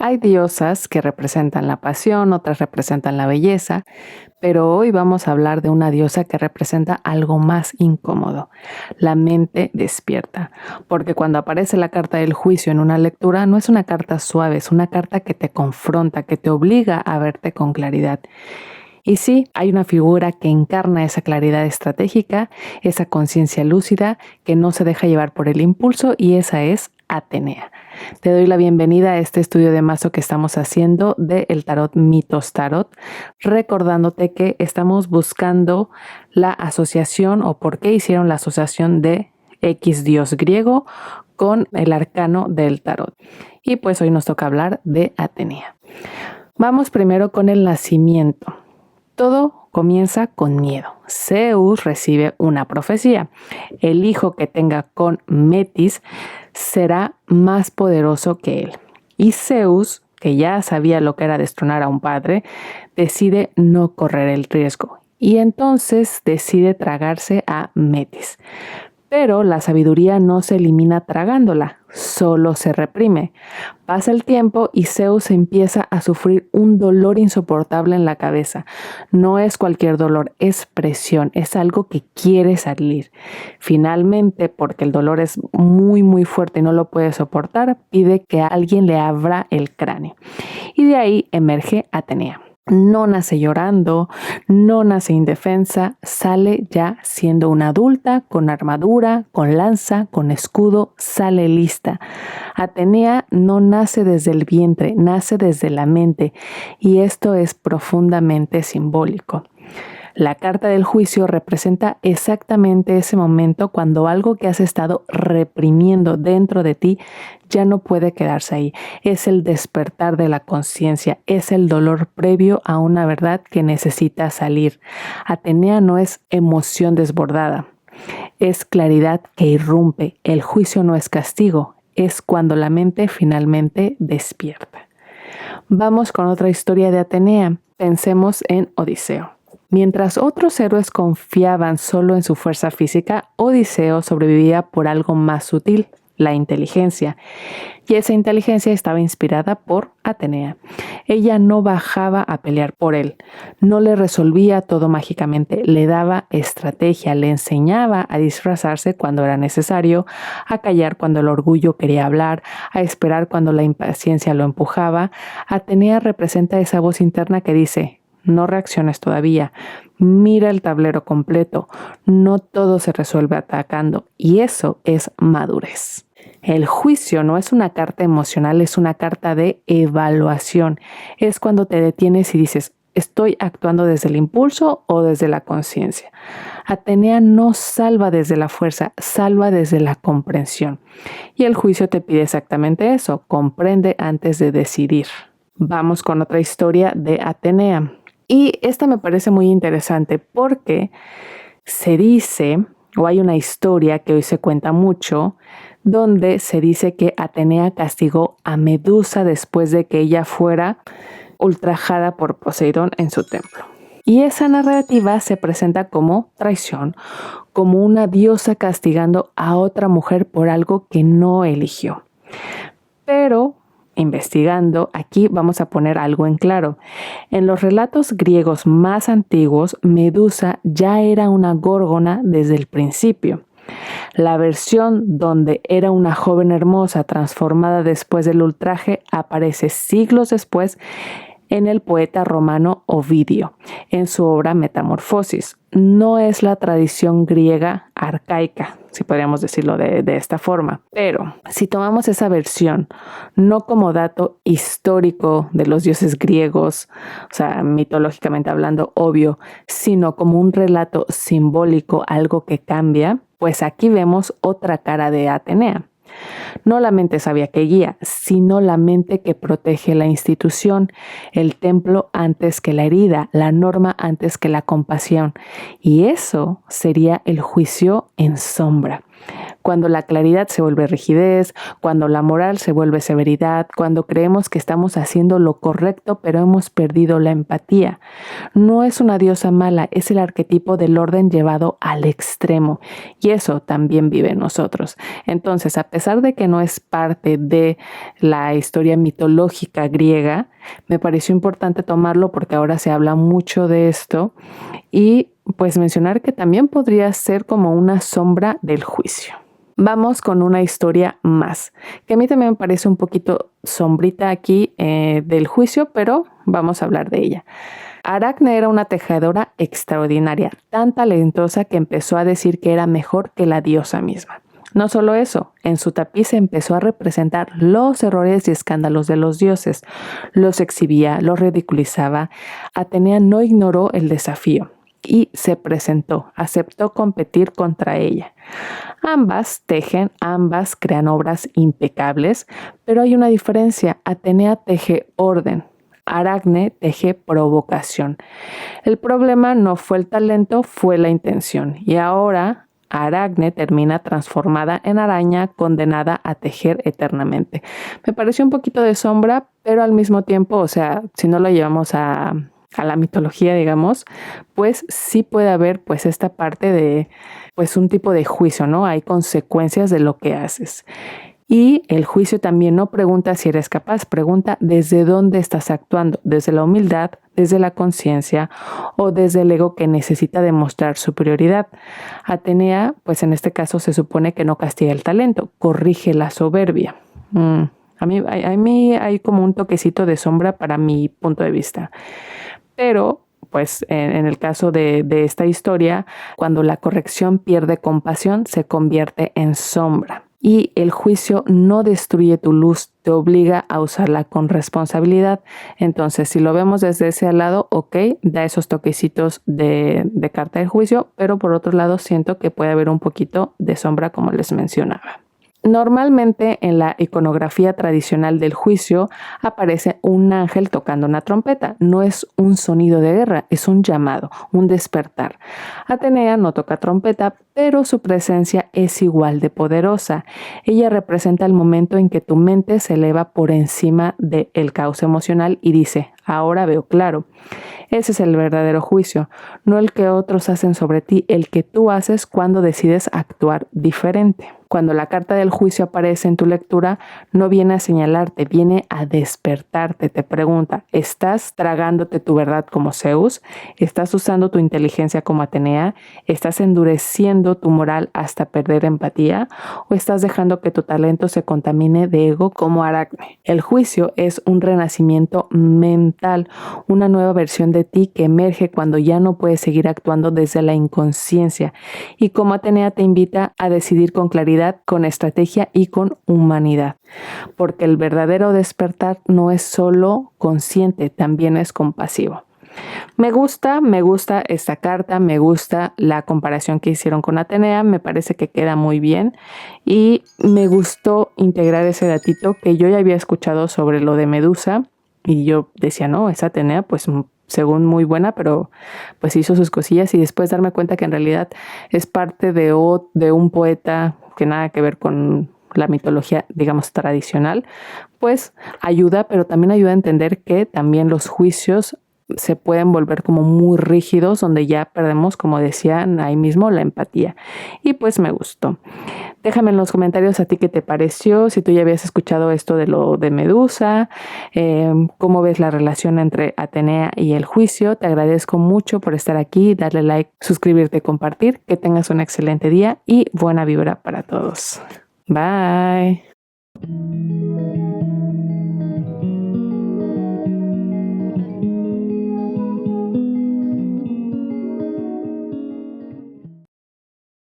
Hay diosas que representan la pasión, otras representan la belleza, pero hoy vamos a hablar de una diosa que representa algo más incómodo, la mente despierta. Porque cuando aparece la carta del juicio en una lectura, no es una carta suave, es una carta que te confronta, que te obliga a verte con claridad. Y sí, hay una figura que encarna esa claridad estratégica, esa conciencia lúcida que no se deja llevar por el impulso, y esa es Atenea. Te doy la bienvenida a este estudio de mazo que estamos haciendo de el tarot Mitos Tarot, recordándote que estamos buscando la asociación o por qué hicieron la asociación de X dios griego con el arcano del tarot. Y pues hoy nos toca hablar de Atenea. Vamos primero con el nacimiento. Todo comienza con miedo. Zeus recibe una profecía. El hijo que tenga con Metis será más poderoso que él. Y Zeus, que ya sabía lo que era destronar a un padre, decide no correr el riesgo. Y entonces decide tragarse a Metis. Pero la sabiduría no se elimina tragándola, solo se reprime. Pasa el tiempo y Zeus empieza a sufrir un dolor insoportable en la cabeza. No es cualquier dolor, es presión, es algo que quiere salir. Finalmente, porque el dolor es muy fuerte y no lo puede soportar, pide que alguien le abra el cráneo. Y de ahí emerge Atenea. No nace llorando, no nace indefensa, sale ya siendo una adulta, con armadura, con lanza, con escudo, sale lista. Atenea no nace desde el vientre, nace desde la mente, y esto es profundamente simbólico. La carta del juicio representa exactamente ese momento cuando algo que has estado reprimiendo dentro de ti ya no puede quedarse ahí. Es el despertar de la conciencia, es el dolor previo a una verdad que necesita salir. Atenea no es emoción desbordada, es claridad que irrumpe. El juicio no es castigo, es cuando la mente finalmente despierta. Vamos con otra historia de Atenea. Pensemos en Odiseo. Mientras otros héroes confiaban solo en su fuerza física, Odiseo sobrevivía por algo más sutil, la inteligencia. Y esa inteligencia estaba inspirada por Atenea. Ella no bajaba a pelear por él, no le resolvía todo mágicamente, le daba estrategia, le enseñaba a disfrazarse cuando era necesario, a callar cuando el orgullo quería hablar, a esperar cuando la impaciencia lo empujaba. Atenea representa esa voz interna que dice: no reacciones todavía, mira el tablero completo, no todo se resuelve atacando, y eso es madurez. El juicio no es una carta emocional, es una carta de evaluación. Es cuando te detienes y dices: ¿estoy actuando desde el impulso o desde la conciencia? Atenea no salva desde la fuerza, salva desde la comprensión. Y el juicio te pide exactamente eso: comprende antes de decidir. Vamos con otra historia de Atenea. Y esta me parece muy interesante porque se dice, o hay una historia que hoy se cuenta mucho, donde se dice que Atenea castigó a Medusa después de que ella fuera ultrajada por Poseidón en su templo. Y esa narrativa se presenta como traición, como una diosa castigando a otra mujer por algo que no eligió. Pero investigando, aquí vamos a poner algo en claro. En los relatos griegos más antiguos, Medusa ya era una górgona desde el principio. La versión donde era una joven hermosa transformada después del ultraje aparece siglos después en el poeta romano Ovidio, en su obra Metamorfosis. No es la tradición griega arcaica, si podríamos decirlo de esta forma. Pero si tomamos esa versión, no como dato histórico de los dioses griegos, o sea, mitológicamente hablando, obvio, sino como un relato simbólico, algo que cambia, pues aquí vemos otra cara de Atenea. No la mente sabia que guía, sino la mente que protege la institución, el templo antes que la herida, la norma antes que la compasión. Y eso sería el juicio en sombra. Cuando la claridad se vuelve rigidez, cuando la moral se vuelve severidad, cuando creemos que estamos haciendo lo correcto pero hemos perdido la empatía. No es una diosa mala, es el arquetipo del orden llevado al extremo y eso también vive en nosotros. Entonces, a pesar de que no es parte de la historia mitológica griega, me pareció importante tomarlo porque ahora se habla mucho de esto y pues mencionar que también podría ser como una sombra del juicio. Vamos con una historia más, que a mí también me parece un poquito sombrita aquí del juicio, pero vamos a hablar de ella. Aracne era una tejedora extraordinaria, tan talentosa que empezó a decir que era mejor que la diosa misma. No solo eso, en su tapiz empezó a representar los errores y escándalos de los dioses. Los exhibía, los ridiculizaba. Atenea no ignoró el desafío y se presentó, aceptó competir contra ella. Ambas tejen, ambas crean obras impecables, pero hay una diferencia. Atenea teje orden. Aracne teje provocación. El problema no fue el talento, fue la intención. Y ahora Aracne termina transformada en araña, condenada a tejer eternamente. Me pareció un poquito de sombra, pero al mismo tiempo, o sea, si no lo llevamos a la mitología, digamos, pues sí puede haber pues esta parte de pues un tipo de juicio, ¿no? Hay consecuencias de lo que haces. Y el juicio también no pregunta si eres capaz, pregunta desde dónde estás actuando, desde la humildad, desde la conciencia o desde el ego que necesita demostrar superioridad. Atenea, pues en este caso se supone que no castiga el talento, corrige la soberbia. A mí hay como un toquecito de sombra para mi punto de vista. Pero pues en el caso de esta historia, cuando la corrección pierde compasión, se convierte en sombra. Y el juicio no destruye tu luz, te obliga a usarla con responsabilidad. Entonces, si lo vemos desde ese lado, ok, da esos toquecitos de carta de juicio, pero por otro lado siento que puede haber un poquito de sombra como les mencionaba. Normalmente en la iconografía tradicional del juicio aparece un ángel tocando una trompeta. No es un sonido de guerra, es un llamado, un despertar. Atenea no toca trompeta, pero su presencia es igual de poderosa. Ella representa el momento en que tu mente se eleva por encima del caos emocional y dice, ahora veo claro. Ese es el verdadero juicio, no el que otros hacen sobre ti, el que tú haces cuando decides actuar diferente. Cuando la carta del juicio aparece en tu lectura, no viene a señalarte, viene a despertarte. Te pregunta, ¿estás tragándote tu verdad como Zeus? ¿Estás usando tu inteligencia como Atenea? ¿Estás endureciendo tu moral hasta perder empatía? ¿O estás dejando que tu talento se contamine de ego como Aracne? El juicio es un renacimiento mental, una nueva versión de ti que emerge cuando ya no puedes seguir actuando desde la inconsciencia. Y como Atenea te invita a decidir con claridad, con estrategia y con humanidad. Porque el verdadero despertar no es solo consciente, también es compasivo. Me gusta esta carta, me gusta la comparación que hicieron con Atenea, me parece que queda muy bien y me gustó integrar ese datito que yo ya había escuchado sobre lo de Medusa y yo decía, no, esa Atenea pues según muy buena, pero pues hizo sus cosillas y después darme cuenta que en realidad es parte de un poeta que nada que ver con la mitología, digamos, tradicional, pues ayuda, pero también ayuda a entender que también los juicios se pueden volver como muy rígidos, donde ya perdemos, como decían ahí mismo, la empatía. Y pues me gustó. Déjame en los comentarios a ti qué te pareció, si tú ya habías escuchado esto de lo de Medusa, cómo ves la relación entre Atenea y el juicio. Te agradezco mucho por estar aquí, darle like, suscribirte, compartir. Que tengas un excelente día y buena vibra para todos. Bye.